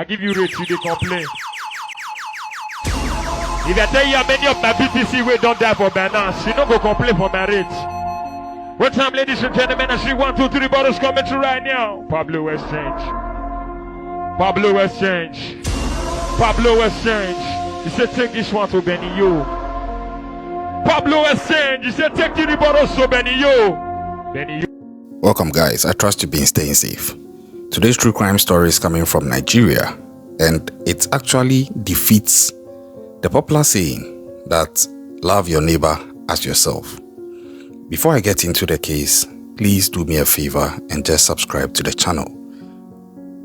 I give you rate, you dey complain. If I tell you how many of my BTC we don't die for Benin, she no go complain for my rate. What time, ladies and gentlemen, I see 1, 2, 3 bottles coming through right now. Pablo Exchange. Pablo Exchange. Pablo Exchange. He said, take this one to Benny Yo. Pablo Exchange. He said, take 3 bottles to Benny Yo. Benny Yo. Welcome, guys. I trust you've been staying safe. Today's true crime story is coming from Nigeria, and it actually defeats the popular saying that love your neighbor as yourself. Before I get into the case, please do me a favor and just subscribe to the channel.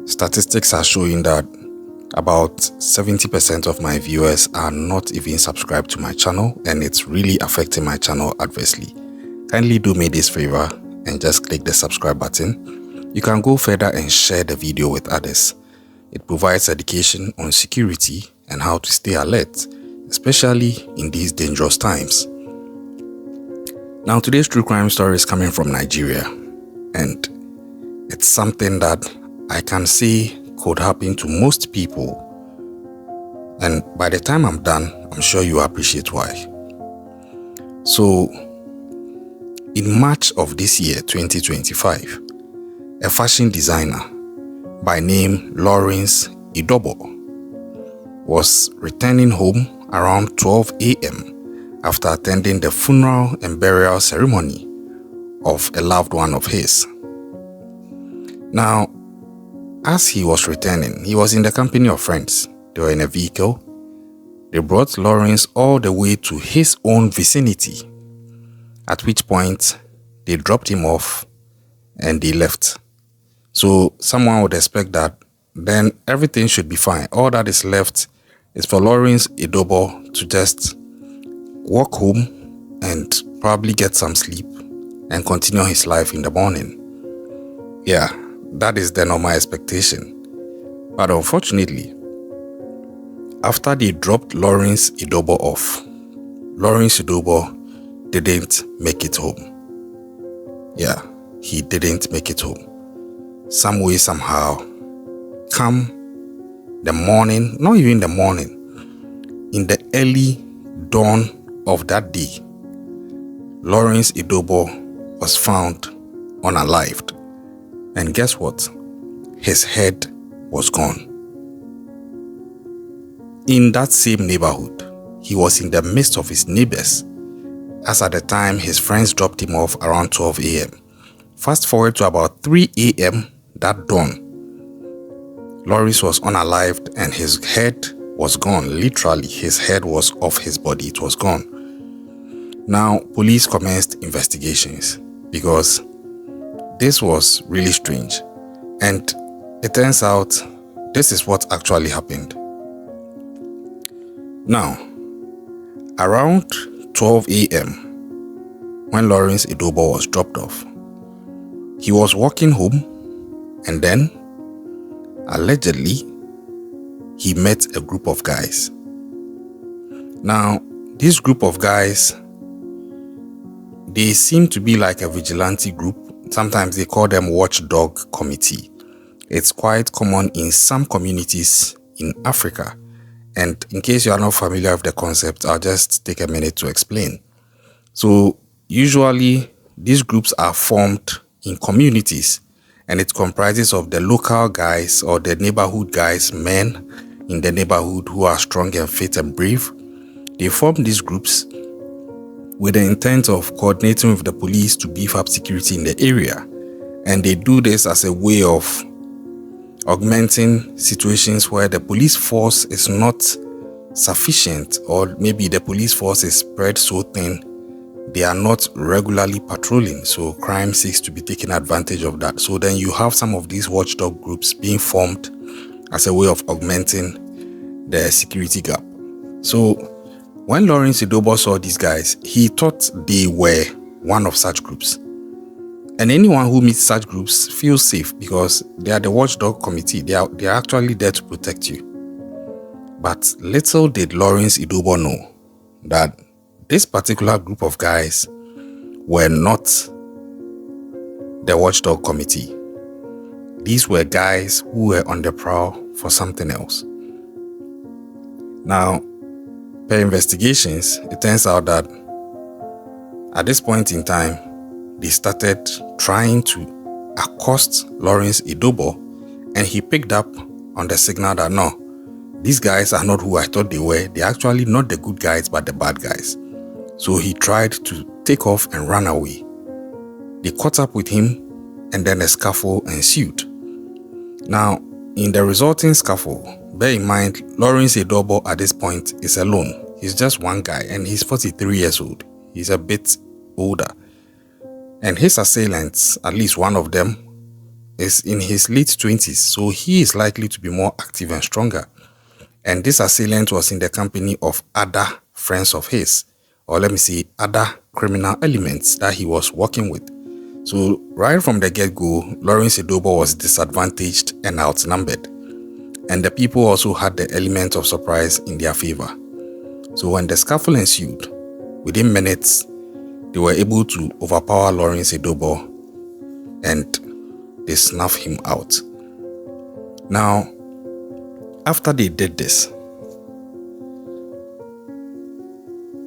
Statistics are showing that about 70% of my viewers are not even subscribed to my channel, and it's really affecting my channel adversely. Kindly do me this favor and just click the subscribe button. You can go further and share the video with others. It provides education on security and how to stay alert, especially in these dangerous times. Now, today's true crime story is coming from Nigeria, and it's something that I can say could happen to most people. And by the time I'm done, I'm sure you appreciate why. So, in March of this year, 2025, a fashion designer by name Lawrence Edobor was returning home around 12 a.m. after attending the funeral and burial ceremony of a loved one of his. Now, as he was returning, he was in the company of friends. They were in a vehicle. They brought Lawrence all the way to his own vicinity, at which point they dropped him off and they left. So someone would expect that then everything should be fine. All that is left is for Lawrence Edobor to just walk home and probably get some sleep and continue his life in the morning. Yeah, that is the normal expectation. But unfortunately, after they dropped Lawrence Edobor off, Lawrence Edobor didn't make it home. Yeah, he didn't make it home. Some way, somehow, come the morning, not even the morning, in the early dawn of that day, Lawrence Edobor was found unalived. And guess what? His head was gone. In that same neighborhood, he was in the midst of his neighbors, as at the time his friends dropped him off around 12 a.m. Fast forward to about 3 a.m. that dawn, Lawrence was unalived and his head was gone. Literally, his head was off his body. It was gone. Now, police commenced investigations because this was really strange. And it turns out this is what actually happened. Now, around 12 a.m., when Lawrence Edobor was dropped off, he was walking home, and then, allegedly, he met a group of guys. Now, this group of guys, they seem to be like a vigilante group. Sometimes they call them watchdog committee. It's quite common in some communities in Africa. And in case you are not familiar with the concept, I'll just take a minute to explain. So, usually, these groups are formed in communities, and it comprises of the local guys or the neighborhood guys, men in the neighborhood who are strong and fit and brave. They form these groups with the intent of coordinating with the police to beef up security in the area. And they do this as a way of augmenting situations where the police force is not sufficient, or maybe the police force is spread so thin they are not regularly patrolling, so crime seeks to be taken advantage of that. So then you have some of these watchdog groups being formed as a way of augmenting the security gap. So when Lawrence Edobor saw these guys, he thought they were one of such groups. And anyone who meets such groups feels safe because they are the watchdog committee. They are actually there to protect you. But little did Lawrence Edobor know that this particular group of guys were not the watchdog committee. these were guys who were on the prowl for something else. Now, per investigations, it turns out that at this point in time, they started trying to accost Lawrence Edobor, and he picked up on the signal that no, these guys are not who I thought they were. They're actually not the good guys, but the bad guys. So he tried to take off and run away. They caught up with him, and then a scuffle ensued. Now, in the resulting scuffle, bear in mind, Lawrence Edobor at this point is alone. He's just one guy, and he's 43 years old. He's a bit older. And his assailants, at least one of them, is in his late 20s, so he is likely to be more active and stronger. And this assailant was in the company of other friends of his, or let me say, other criminal elements that he was working with. So right from the get-go, Lawrence Edobor was disadvantaged and outnumbered. And the people also had the element of surprise in their favor. So when the scuffle ensued, within minutes, they were able to overpower Lawrence Edobor and they snuffed him out. Now, after they did this,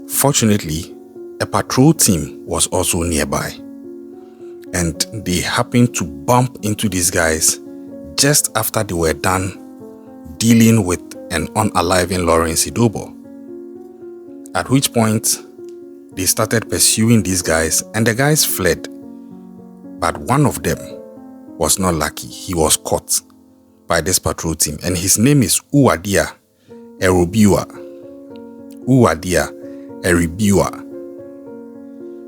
fortunately, a patrol team was also nearby. And they happened to bump into these guys just after they were done dealing with an unaliving Lawrence Edobor. At which point, they started pursuing these guys and the guys fled. But one of them was not lucky. He was caught by this patrol team, and his name is Uwadia Erubiwa. Uwadia Erubiwa.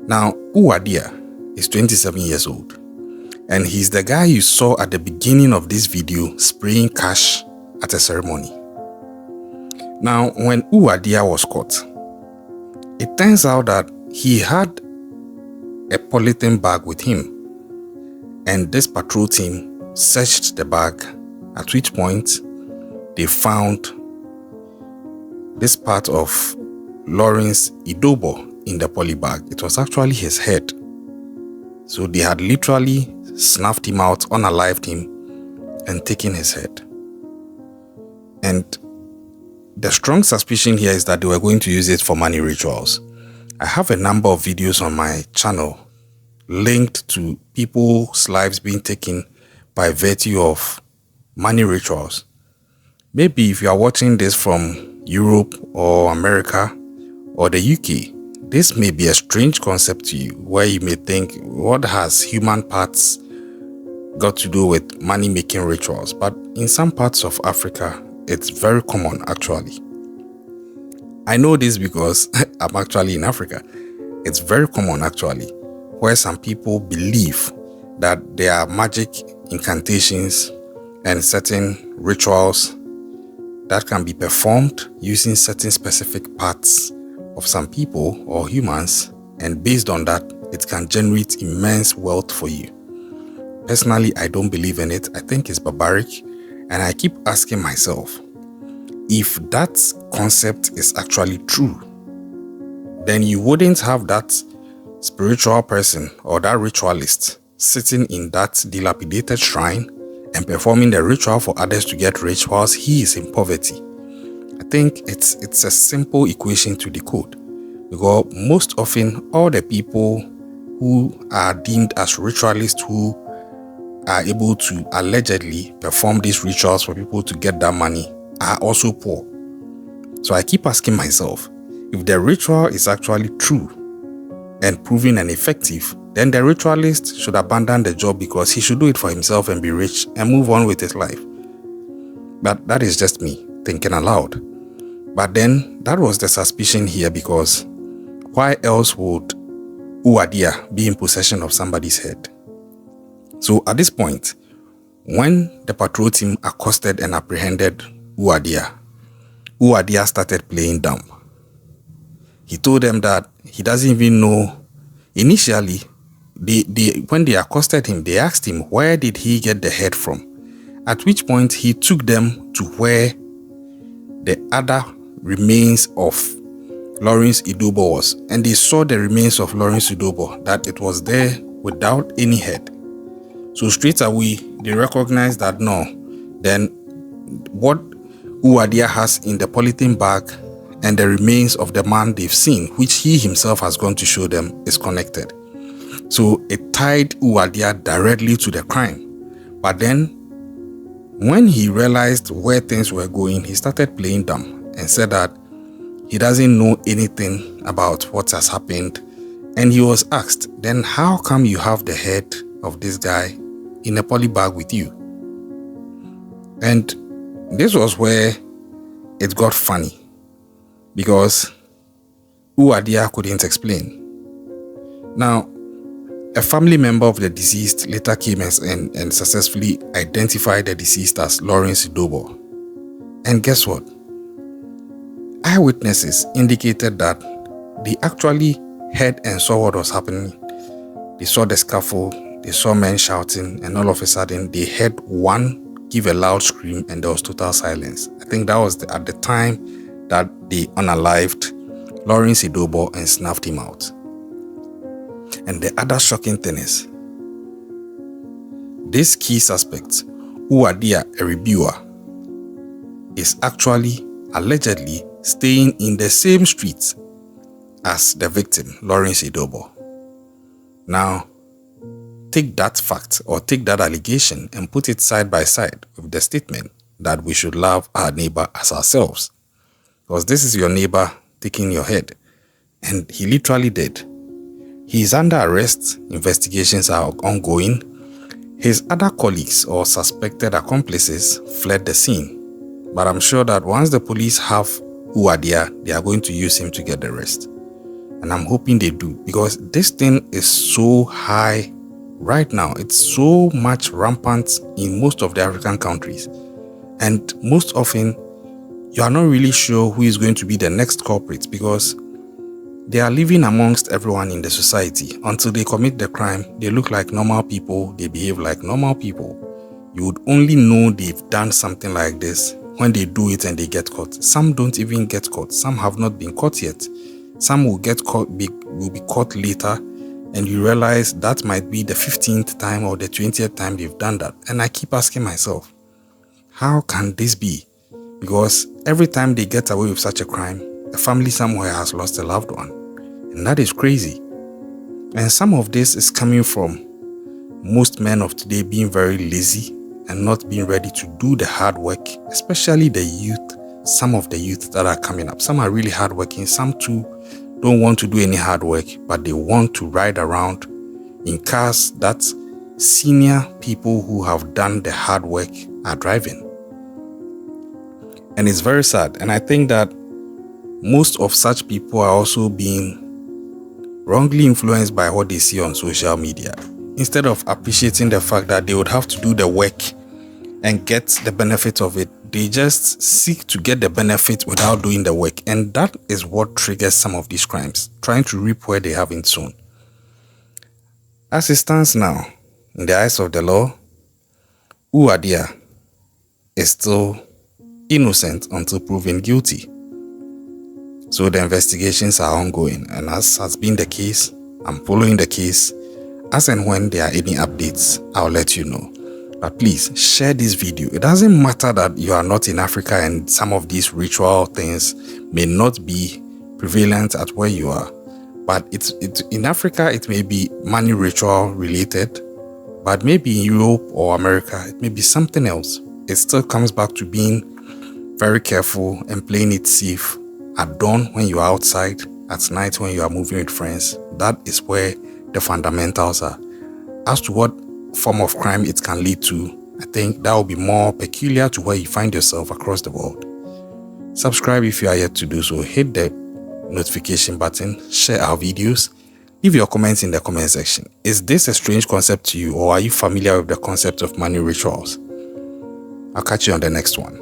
Now, Uwadia is 27 years old, and he's the guy you saw at the beginning of this video spraying cash at a ceremony. Now, when Uwadia was caught, it turns out that he had a polythene bag with him, and this patrol team searched the bag, at which point they found this part of Lawrence Edobor in the poly bag. It was actually his head. So they had literally snuffed him out, unalived him, and taken his head. And the strong suspicion here is that they were going to use it for money rituals. I have a number of videos on my channel linked to people's lives being taken by virtue of money rituals. Maybe if you are watching this from Europe or America or the UK, this may be a strange concept to you, where you may think, what has human parts got to do with money-making rituals? But in some parts of Africa, it's very common actually. I know this because I'm actually in Africa. It's very common actually, where some people believe that there are magic incantations and certain rituals that can be performed using certain specific parts of some people or humans, and based on that, it can generate immense wealth for you. Personally, I don't believe in it. I think it's barbaric, and I keep asking myself, if that concept is actually true, then you wouldn't have that spiritual person or that ritualist sitting in that dilapidated shrine and performing the ritual for others to get rich whilst he is in poverty. I think it's a simple equation to decode, because most often all the people who are deemed as ritualists who are able to allegedly perform these rituals for people to get that money are also poor. So I keep asking myself, if the ritual is actually true and proven and effective, then the ritualist should abandon the job because he should do it for himself and be rich and move on with his life. But that is just me thinking aloud. But then that was the suspicion here, because why else would Uwadia be in possession of somebody's head? So at this point, when the patrol team accosted and apprehended Uwadia started playing dumb. He told them that he doesn't even know. Initially, when they accosted him, they asked him where did he get the head from, at which point he took them to where the other remains of Lawrence Edobor was, and they saw the remains of Lawrence Edobor, that it was there without any head. So straight away, they recognize that no, then what Uwadia has in the polythene bag and the remains of the man they've seen, which he himself has gone to show them, is connected. So it tied Uwadia directly to the crime. But then, when he realized where things were going, he started playing dumb and said that he doesn't know anything about what has happened. And he was asked, then how come you have the head of this guy in a poly bag with you? And this was where it got funny, because Uwadia couldn't explain. Now, a family member of the deceased later came and successfully identified the deceased as Lawrence Edobor. And guess what? Eyewitnesses indicated that they actually heard and saw what was happening. They saw the scaffold, they saw men shouting, and all of a sudden they heard one give a loud scream and there was total silence. I think that was at the time that they unalived Lawrence Edobor and snuffed him out. And the other shocking thing is, this key suspect, Uwadia Eribua, is actually allegedly staying in the same street as the victim, Lawrence Edobor. Now, take that fact or take that allegation and put it side by side with the statement that we should love our neighbor as ourselves. Because this is your neighbor taking your head. And he literally did. He is under arrest. Investigations are ongoing. His other colleagues or suspected accomplices fled the scene. But I'm sure that once the police have Uwadia, they are going to use him to get the rest. And I'm hoping they do, because this thing is so high right now. It's so much rampant in most of the African countries. And most often, you are not really sure who is going to be the next culprit, because they are living amongst everyone in the society. Until they commit the crime, they look like normal people, they behave like normal people. You would only know they've done something like this when they do it and they get caught. Some don't even get caught. Some have not been caught yet. Some will get caught, will be caught later, and you realize that might be the 15th time or the 20th time they've done that. And I keep asking myself, how can this be? Because every time they get away with such a crime, a family somewhere has lost a loved one. And that is crazy. And some of this is coming from most men of today being very lazy and not being ready to do the hard work, especially the youth. Some of the youth that are coming up. Some are really hardworking. Some too don't want to do any hard work, but they want to ride around in cars that senior people who have done the hard work are driving. And it's very sad. And I think that most of such people are also being wrongly influenced by what they see on social media, instead of appreciating the fact that they would have to do the work and get the benefit of it. They just seek to get the benefit without doing the work. And that is what triggers some of these crimes, trying to reap where they haven't sown. As it stands now, in the eyes of the law, Uwadia is still innocent until proven guilty. So the investigations are ongoing, and as has been the case, I'm following the case. As and when there are any updates, I'll let you know. But please share this video. It doesn't matter that you are not in Africa and some of these ritual things may not be prevalent at where you are. But in Africa, it may be money ritual related, but maybe in Europe or America, it may be something else. It still comes back to being very careful and playing it safe at dawn when you are outside, at night when you are moving with friends. That is where the fundamentals are. As to what form of crime it can lead to, I think that will be more peculiar to where you find yourself across the world. Subscribe if you are yet to do so. Hit the notification button, share our videos, leave your comments in the comment section. Is this a strange concept to you, or are you familiar with the concept of money rituals? I'll catch you on the next one.